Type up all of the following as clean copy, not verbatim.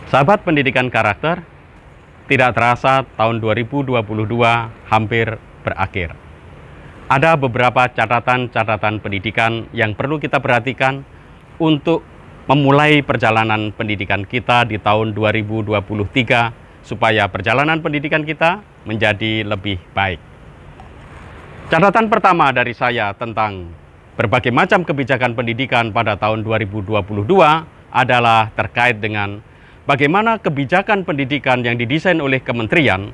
Sahabat pendidikan karakter, tidak terasa tahun 2022 hampir berakhir. Ada beberapa catatan-catatan pendidikan yang perlu kita perhatikan untuk memulai perjalanan pendidikan kita di tahun 2023 supaya perjalanan pendidikan kita menjadi lebih baik. Catatan pertama dari saya tentang berbagai macam kebijakan pendidikan pada tahun 2022 adalah terkait dengan bagaimana kebijakan pendidikan yang didesain oleh kementerian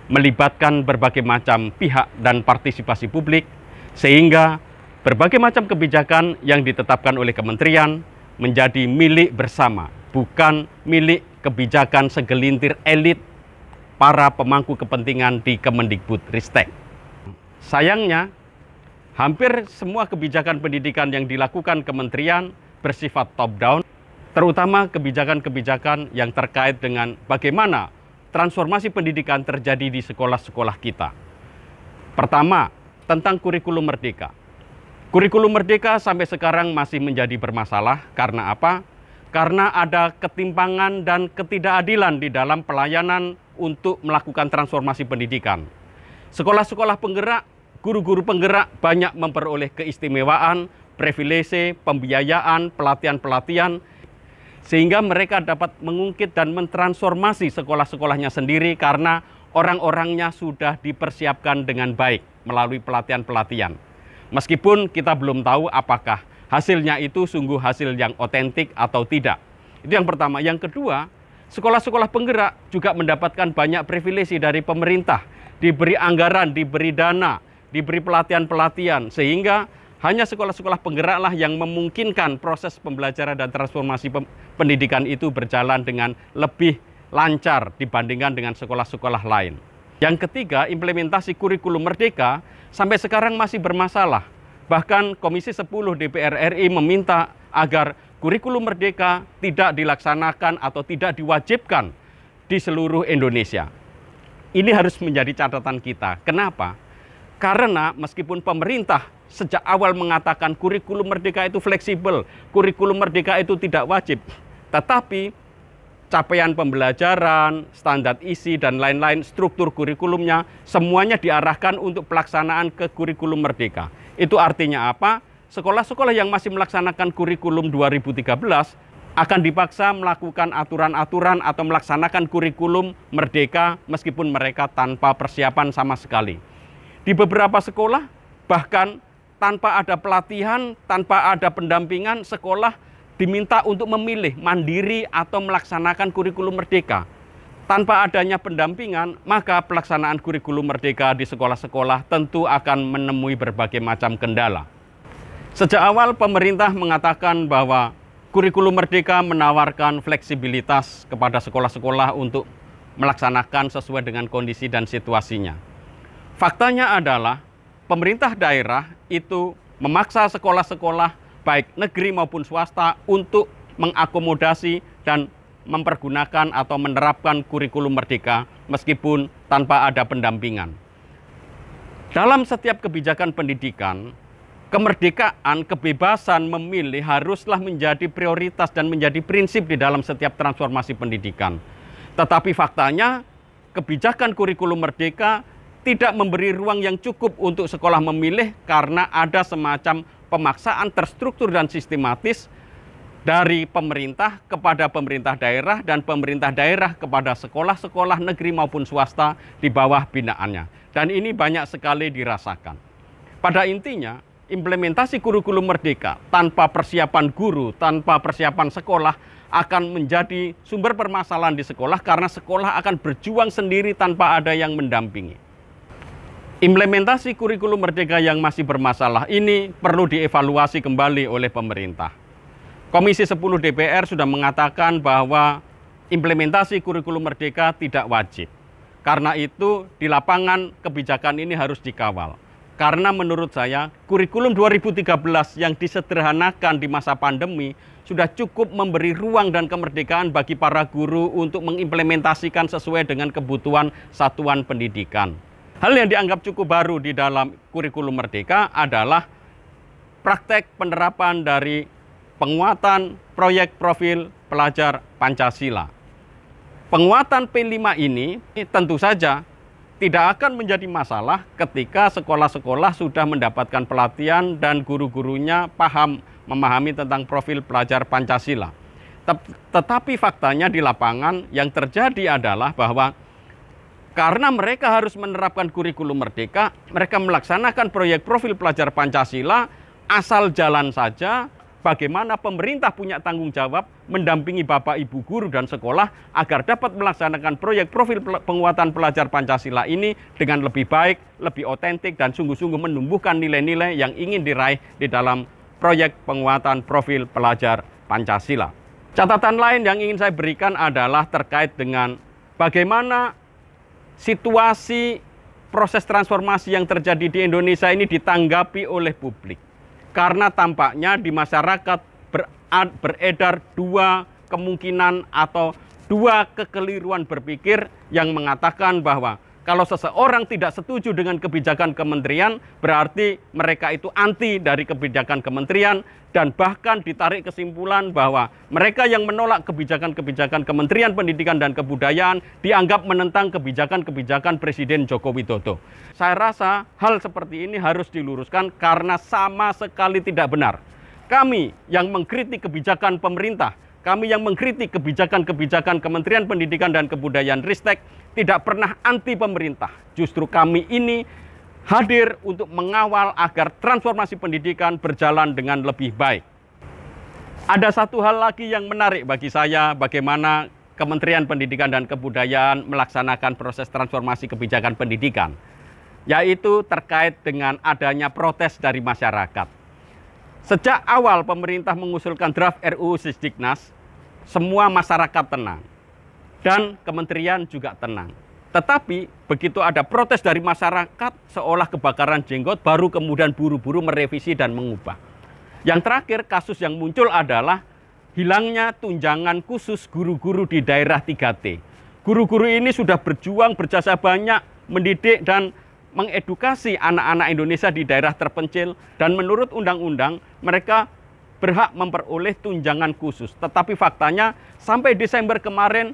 melibatkan berbagai macam pihak dan partisipasi publik, sehingga berbagai macam kebijakan yang ditetapkan oleh kementerian menjadi milik bersama, bukan milik kebijakan segelintir elit para pemangku kepentingan di Kemendikbudristek. Sayangnya, hampir semua kebijakan pendidikan yang dilakukan kementerian bersifat top-down, terutama kebijakan-kebijakan yang terkait dengan bagaimana transformasi pendidikan terjadi di sekolah-sekolah kita. Pertama, tentang kurikulum merdeka. Kurikulum merdeka sampai sekarang masih menjadi bermasalah. Karena apa? Karena ada ketimpangan dan ketidakadilan di dalam pelayanan untuk melakukan transformasi pendidikan. Sekolah-sekolah penggerak, guru-guru penggerak banyak memperoleh keistimewaan, privilege, pembiayaan, pelatihan-pelatihan, sehingga mereka dapat mengungkit dan mentransformasi sekolah-sekolahnya sendiri karena orang-orangnya sudah dipersiapkan dengan baik melalui pelatihan-pelatihan. Meskipun kita belum tahu apakah hasilnya itu sungguh hasil yang otentik atau tidak. Itu yang pertama. Yang kedua, sekolah-sekolah penggerak juga mendapatkan banyak privilege dari pemerintah, diberi anggaran, diberi dana, diberi pelatihan-pelatihan, sehingga hanya sekolah-sekolah penggeraklah yang memungkinkan proses pembelajaran dan transformasi pendidikan itu berjalan dengan lebih lancar dibandingkan dengan sekolah-sekolah lain. Yang ketiga, implementasi kurikulum merdeka sampai sekarang masih bermasalah. Bahkan Komisi 10 DPR RI meminta agar kurikulum merdeka tidak dilaksanakan atau tidak diwajibkan di seluruh Indonesia. Ini harus menjadi catatan kita. Kenapa? Karena meskipun pemerintah sejak awal mengatakan kurikulum merdeka itu fleksibel, kurikulum merdeka itu tidak wajib, tetapi capaian pembelajaran, standar isi, dan lain-lain, struktur kurikulumnya, semuanya diarahkan untuk pelaksanaan ke kurikulum merdeka. Itu artinya apa? Sekolah-sekolah yang masih melaksanakan kurikulum 2013 akan dipaksa melakukan aturan-aturan atau melaksanakan kurikulum merdeka meskipun mereka tanpa persiapan sama sekali. Di beberapa sekolah, bahkan tanpa ada pelatihan, tanpa ada pendampingan, sekolah diminta untuk memilih mandiri atau melaksanakan kurikulum merdeka. Tanpa adanya pendampingan, maka pelaksanaan kurikulum merdeka di sekolah-sekolah tentu akan menemui berbagai macam kendala. Sejak awal pemerintah mengatakan bahwa kurikulum merdeka menawarkan fleksibilitas kepada sekolah-sekolah untuk melaksanakan sesuai dengan kondisi dan situasinya. Faktanya adalah pemerintah daerah itu memaksa sekolah-sekolah baik negeri maupun swasta untuk mengakomodasi dan mempergunakan atau menerapkan kurikulum merdeka meskipun tanpa ada pendampingan. Dalam setiap kebijakan pendidikan, kemerdekaan, kebebasan memilih haruslah menjadi prioritas dan menjadi prinsip di dalam setiap transformasi pendidikan. Tetapi faktanya, kebijakan kurikulum merdeka tidak memberi ruang yang cukup untuk sekolah memilih karena ada semacam pemaksaan terstruktur dan sistematis dari pemerintah kepada pemerintah daerah dan pemerintah daerah kepada sekolah-sekolah negeri maupun swasta di bawah binaannya. Dan ini banyak sekali dirasakan. Pada intinya, implementasi kurikulum merdeka tanpa persiapan guru, tanpa persiapan sekolah akan menjadi sumber permasalahan di sekolah karena sekolah akan berjuang sendiri tanpa ada yang mendampingi. Implementasi kurikulum merdeka yang masih bermasalah ini perlu dievaluasi kembali oleh pemerintah. Komisi 10 DPR sudah mengatakan bahwa implementasi kurikulum merdeka tidak wajib. Karena itu di lapangan kebijakan ini harus dikawal. Karena menurut saya kurikulum 2013 yang disederhanakan di masa pandemi sudah cukup memberi ruang dan kemerdekaan bagi para guru untuk mengimplementasikan sesuai dengan kebutuhan satuan pendidikan. Hal yang dianggap cukup baru di dalam kurikulum merdeka adalah praktek penerapan dari penguatan proyek profil pelajar Pancasila. Penguatan P5 ini tentu saja tidak akan menjadi masalah ketika sekolah-sekolah sudah mendapatkan pelatihan dan guru-gurunya memahami tentang profil pelajar Pancasila. Tetapi faktanya di lapangan yang terjadi adalah bahwa karena mereka harus menerapkan kurikulum merdeka, mereka melaksanakan proyek profil pelajar Pancasila asal jalan saja. Bagaimana pemerintah punya tanggung jawab mendampingi Bapak Ibu guru dan sekolah agar dapat melaksanakan proyek profil penguatan pelajar Pancasila ini dengan lebih baik, lebih otentik, dan sungguh-sungguh menumbuhkan nilai-nilai yang ingin diraih di dalam proyek penguatan profil pelajar Pancasila. Catatan lain yang ingin saya berikan adalah terkait dengan bagaimana situasi proses transformasi yang terjadi di Indonesia ini ditanggapi oleh publik. Karena tampaknya di masyarakat beredar dua kemungkinan atau dua kekeliruan berpikir yang mengatakan bahwa kalau seseorang tidak setuju dengan kebijakan kementerian, berarti mereka itu anti dari kebijakan kementerian, dan bahkan ditarik kesimpulan bahwa mereka yang menolak kebijakan-kebijakan Kementerian Pendidikan dan Kebudayaan dianggap menentang kebijakan-kebijakan Presiden Joko Widodo. Saya rasa hal seperti ini harus diluruskan karena sama sekali tidak benar. Kami yang mengkritik kebijakan pemerintah, kami yang mengkritik kebijakan-kebijakan Kementerian Pendidikan dan Kebudayaan Ristek tidak pernah anti pemerintah. Justru kami ini hadir untuk mengawal agar transformasi pendidikan berjalan dengan lebih baik. Ada satu hal lagi yang menarik bagi saya, bagaimana Kementerian Pendidikan dan Kebudayaan melaksanakan proses transformasi kebijakan pendidikan, yaitu terkait dengan adanya protes dari masyarakat. Sejak awal pemerintah mengusulkan draft RUU Sisdiknas, semua masyarakat tenang dan kementerian juga tenang. Tetapi begitu ada protes dari masyarakat, seolah kebakaran jenggot, baru kemudian buru-buru merevisi dan mengubah. Yang terakhir, kasus yang muncul adalah hilangnya tunjangan khusus guru-guru di daerah 3T. Guru-guru ini sudah berjuang, berjasa banyak, mendidik dan mengedukasi anak-anak Indonesia di daerah terpencil, dan menurut undang-undang mereka berhak memperoleh tunjangan khusus. Tetapi faktanya sampai Desember kemarin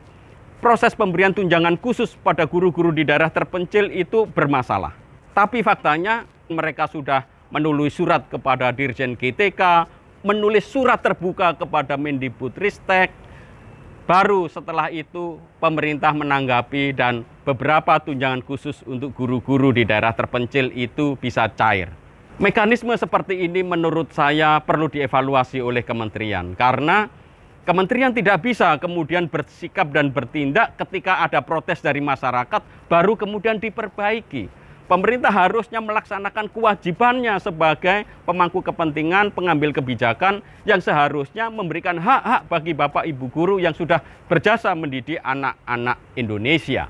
proses pemberian tunjangan khusus pada guru-guru di daerah terpencil itu bermasalah. Tapi faktanya mereka sudah menulis surat kepada Dirjen GTK, menulis surat terbuka kepada Mendikbudristek. Baru setelah itu pemerintah menanggapi dan beberapa tunjangan khusus untuk guru-guru di daerah terpencil itu bisa cair. Mekanisme seperti ini menurut saya perlu dievaluasi oleh kementerian, karena kementerian tidak bisa kemudian bersikap dan bertindak ketika ada protes dari masyarakat baru kemudian diperbaiki. Pemerintah harusnya melaksanakan kewajibannya sebagai pemangku kepentingan, pengambil kebijakan yang seharusnya memberikan hak-hak bagi Bapak Ibu guru yang sudah berjasa mendidik anak-anak Indonesia.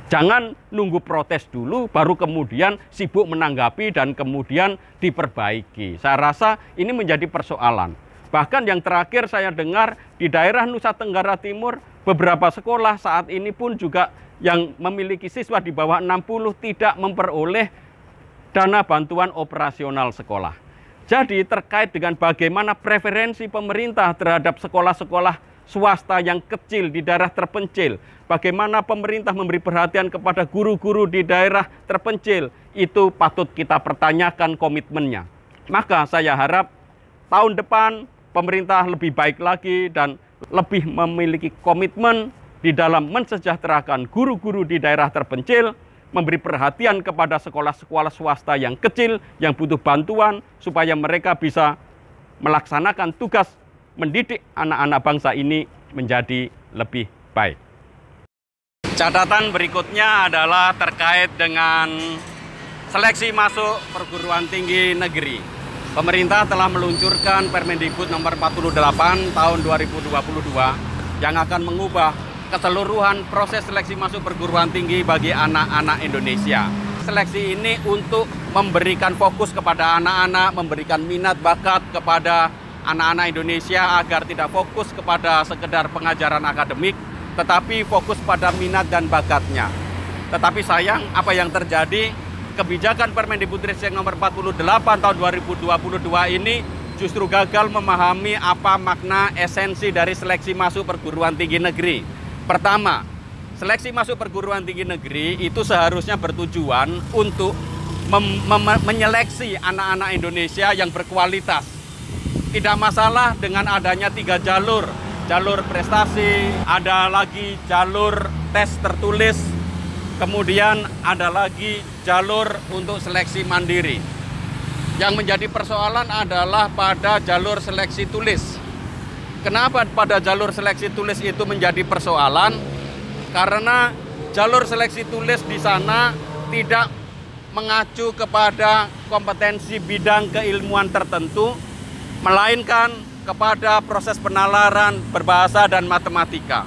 Jangan nunggu protes dulu, baru kemudian sibuk menanggapi dan kemudian diperbaiki. Saya rasa ini menjadi persoalan. Bahkan yang terakhir saya dengar di daerah Nusa Tenggara Timur, beberapa sekolah saat ini pun juga yang memiliki siswa di bawah 60 tidak memperoleh dana bantuan operasional sekolah. Jadi terkait dengan bagaimana preferensi pemerintah terhadap sekolah-sekolah swasta yang kecil di daerah terpencil, bagaimana pemerintah memberi perhatian kepada guru-guru di daerah terpencil, itu patut kita pertanyakan komitmennya. Maka saya harap tahun depan pemerintah lebih baik lagi dan lebih memiliki komitmen di dalam mensejahterakan guru-guru di daerah terpencil, memberi perhatian kepada sekolah-sekolah swasta yang kecil, yang butuh bantuan, supaya mereka bisa melaksanakan tugas mendidik anak-anak bangsa ini menjadi lebih baik. Catatan berikutnya adalah terkait dengan seleksi masuk perguruan tinggi negeri. Pemerintah telah meluncurkan Permendikbud nomor 48 tahun 2022 yang akan mengubah keseluruhan proses seleksi masuk perguruan tinggi bagi anak-anak Indonesia. Seleksi ini untuk memberikan fokus kepada anak-anak, memberikan minat bakat kepada anak-anak Indonesia agar tidak fokus kepada sekedar pengajaran akademik, tetapi fokus pada minat dan bakatnya. Tetapi sayang, apa yang terjadi, kebijakan Permendikbudristek nomor 48 tahun 2022 ini justru gagal memahami apa makna esensi dari seleksi masuk perguruan tinggi negeri. Pertama, seleksi masuk perguruan tinggi negeri itu seharusnya bertujuan untuk menyeleksi anak-anak Indonesia yang berkualitas. Tidak masalah dengan adanya 3 jalur. Jalur prestasi, ada lagi jalur tes tertulis, kemudian ada lagi jalur untuk seleksi mandiri. Yang menjadi persoalan adalah pada jalur seleksi tulis. Kenapa pada jalur seleksi tulis itu menjadi persoalan? Karena jalur seleksi tulis di sana tidak mengacu kepada kompetensi bidang keilmuan tertentu, melainkan kepada proses penalaran berbahasa dan matematika.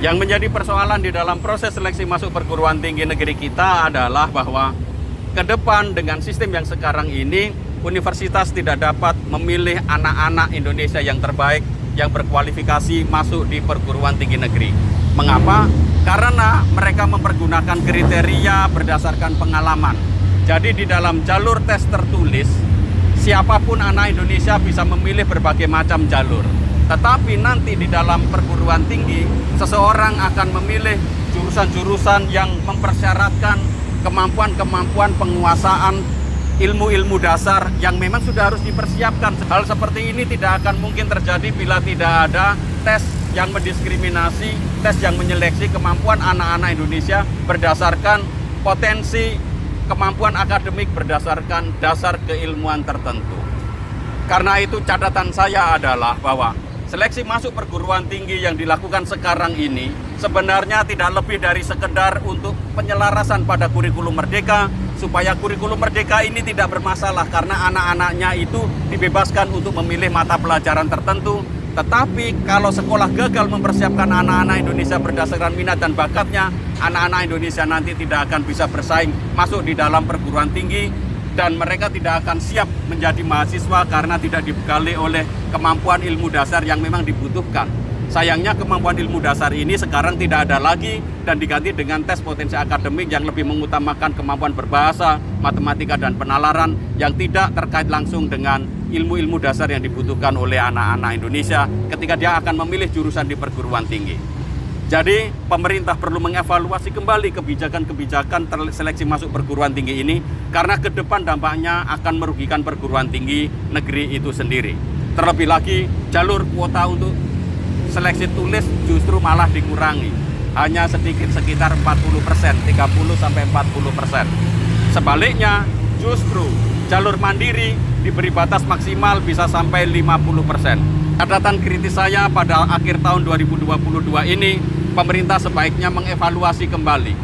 Yang menjadi persoalan di dalam proses seleksi masuk perguruan tinggi negeri kita adalah bahwa ke depan dengan sistem yang sekarang ini, universitas tidak dapat memilih anak-anak Indonesia yang terbaik yang berkualifikasi masuk di perguruan tinggi negeri. Mengapa? Karena mereka mempergunakan kriteria berdasarkan pengalaman. Jadi di dalam jalur tes tertulis, siapapun anak Indonesia bisa memilih berbagai macam jalur. Tetapi nanti di dalam perguruan tinggi, seseorang akan memilih jurusan-jurusan yang mempersyaratkan kemampuan-kemampuan penguasaan ilmu-ilmu dasar yang memang sudah harus dipersiapkan. Hal seperti ini tidak akan mungkin terjadi bila tidak ada tes yang mendiskriminasi, tes yang menyeleksi kemampuan anak-anak Indonesia berdasarkan potensi kemampuan akademik berdasarkan dasar keilmuan tertentu. Karena itu catatan saya adalah bahwa seleksi masuk perguruan tinggi yang dilakukan sekarang ini sebenarnya tidak lebih dari sekedar untuk penyelarasan pada kurikulum merdeka, supaya kurikulum merdeka ini tidak bermasalah karena anak-anaknya itu dibebaskan untuk memilih mata pelajaran tertentu. Tetapi kalau sekolah gagal mempersiapkan anak-anak Indonesia berdasarkan minat dan bakatnya, anak-anak Indonesia nanti tidak akan bisa bersaing masuk di dalam perguruan tinggi dan mereka tidak akan siap menjadi mahasiswa karena tidak dibekali oleh kemampuan ilmu dasar yang memang dibutuhkan. Sayangnya kemampuan ilmu dasar ini sekarang tidak ada lagi dan diganti dengan tes potensi akademik yang lebih mengutamakan kemampuan berbahasa, matematika, dan penalaran yang tidak terkait langsung dengan ilmu-ilmu dasar yang dibutuhkan oleh anak-anak Indonesia ketika dia akan memilih jurusan di perguruan tinggi. Jadi pemerintah perlu mengevaluasi kembali kebijakan-kebijakan seleksi masuk perguruan tinggi ini karena ke depan dampaknya akan merugikan perguruan tinggi negeri itu sendiri. Terlebih lagi jalur kuota untuk seleksi tulis justru malah dikurangi. Hanya sedikit sekitar 40%, 30-40%. Sebaliknya justru jalur mandiri diberi batas maksimal bisa sampai 50%. Catatan kritis saya pada akhir tahun 2022 ini, pemerintah sebaiknya mengevaluasi kembali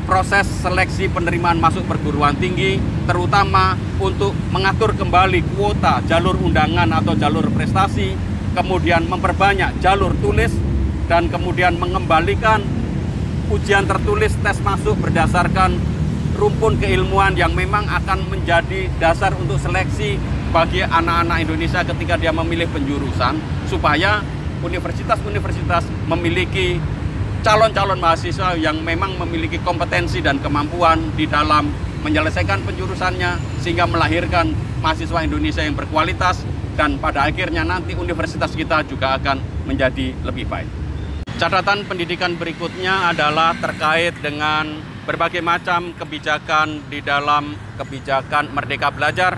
proses seleksi penerimaan masuk perguruan tinggi, terutama untuk mengatur kembali kuota jalur undangan atau jalur prestasi, kemudian memperbanyak jalur tulis, dan kemudian mengembalikan ujian tertulis tes masuk berdasarkan rumpun keilmuan yang memang akan menjadi dasar untuk seleksi bagi anak-anak Indonesia ketika dia memilih penjurusan, supaya universitas-universitas memiliki calon-calon mahasiswa yang memang memiliki kompetensi dan kemampuan di dalam menyelesaikan penjurusannya sehingga melahirkan mahasiswa Indonesia yang berkualitas dan pada akhirnya nanti universitas kita juga akan menjadi lebih baik. Catatan pendidikan berikutnya adalah terkait dengan berbagai macam kebijakan di dalam kebijakan Merdeka Belajar,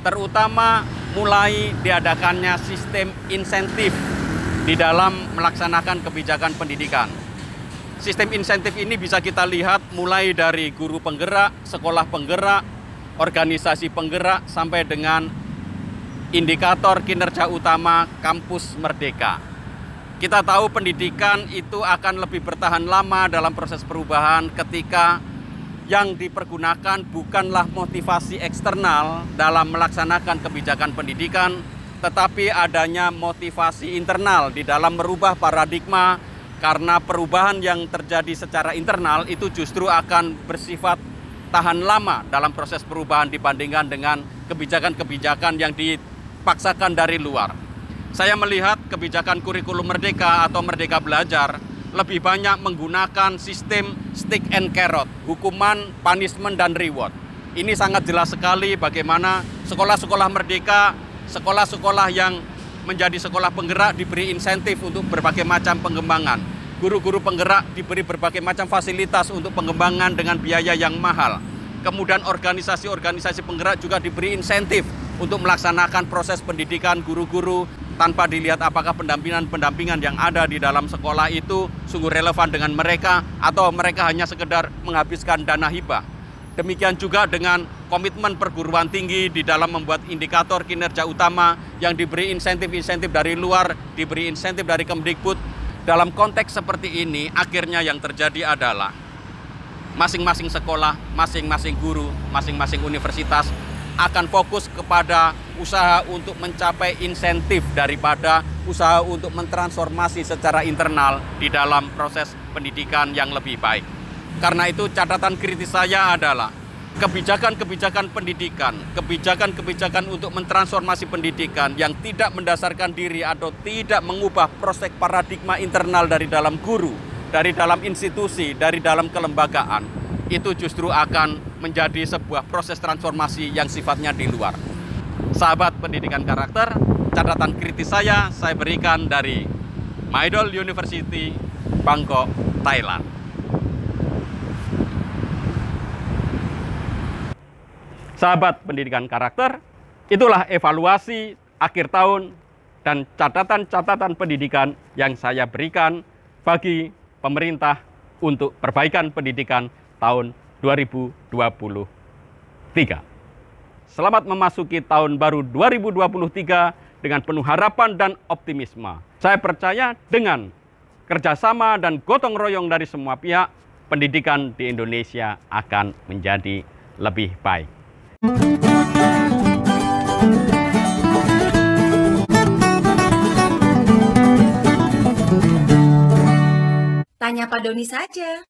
terutama mulai diadakannya sistem insentif di dalam melaksanakan kebijakan pendidikan. Sistem insentif ini bisa kita lihat mulai dari guru penggerak, sekolah penggerak, organisasi penggerak, sampai dengan indikator kinerja utama kampus merdeka. Kita tahu pendidikan itu akan lebih bertahan lama dalam proses perubahan ketika yang dipergunakan bukanlah motivasi eksternal dalam melaksanakan kebijakan pendidikan, tetapi adanya motivasi internal di dalam merubah paradigma, karena perubahan yang terjadi secara internal itu justru akan bersifat tahan lama dalam proses perubahan dibandingkan dengan kebijakan-kebijakan yang dipaksakan dari luar. Saya melihat kebijakan kurikulum merdeka atau Merdeka Belajar lebih banyak menggunakan sistem stick and carrot, hukuman, punishment, dan reward. Ini sangat jelas sekali bagaimana sekolah-sekolah merdeka, sekolah-sekolah yang menjadi sekolah penggerak diberi insentif untuk berbagai macam pengembangan. Guru-guru penggerak diberi berbagai macam fasilitas untuk pengembangan dengan biaya yang mahal. Kemudian organisasi-organisasi penggerak juga diberi insentif untuk melaksanakan proses pendidikan guru-guru tanpa dilihat apakah pendampingan yang ada di dalam sekolah itu sungguh relevan dengan mereka atau mereka hanya sekedar menghabiskan dana hibah. Demikian juga dengan komitmen perguruan tinggi di dalam membuat indikator kinerja utama yang diberi insentif-insentif dari luar, diberi insentif dari Kemdikbud. Dalam konteks seperti ini, akhirnya yang terjadi adalah masing-masing sekolah, masing-masing guru, masing-masing universitas akan fokus kepada usaha untuk mencapai insentif daripada usaha untuk mentransformasi secara internal di dalam proses pendidikan yang lebih baik. Karena itu catatan kritis saya adalah kebijakan-kebijakan pendidikan, kebijakan-kebijakan untuk mentransformasi pendidikan yang tidak mendasarkan diri atau tidak mengubah proses paradigma internal dari dalam guru, dari dalam institusi, dari dalam kelembagaan, itu justru akan menjadi sebuah proses transformasi yang sifatnya di luar. Sahabat pendidikan karakter, catatan kritis saya berikan dari Maidol University, Bangkok, Thailand. Sahabat pendidikan karakter, itulah evaluasi akhir tahun dan catatan-catatan pendidikan yang saya berikan bagi pemerintah untuk perbaikan pendidikan tahun 2023. Selamat memasuki tahun baru 2023 dengan penuh harapan dan optimisme. Saya percaya dengan kerjasama dan gotong royong dari semua pihak, pendidikan di Indonesia akan menjadi lebih baik. Tanya Pak Doni saja.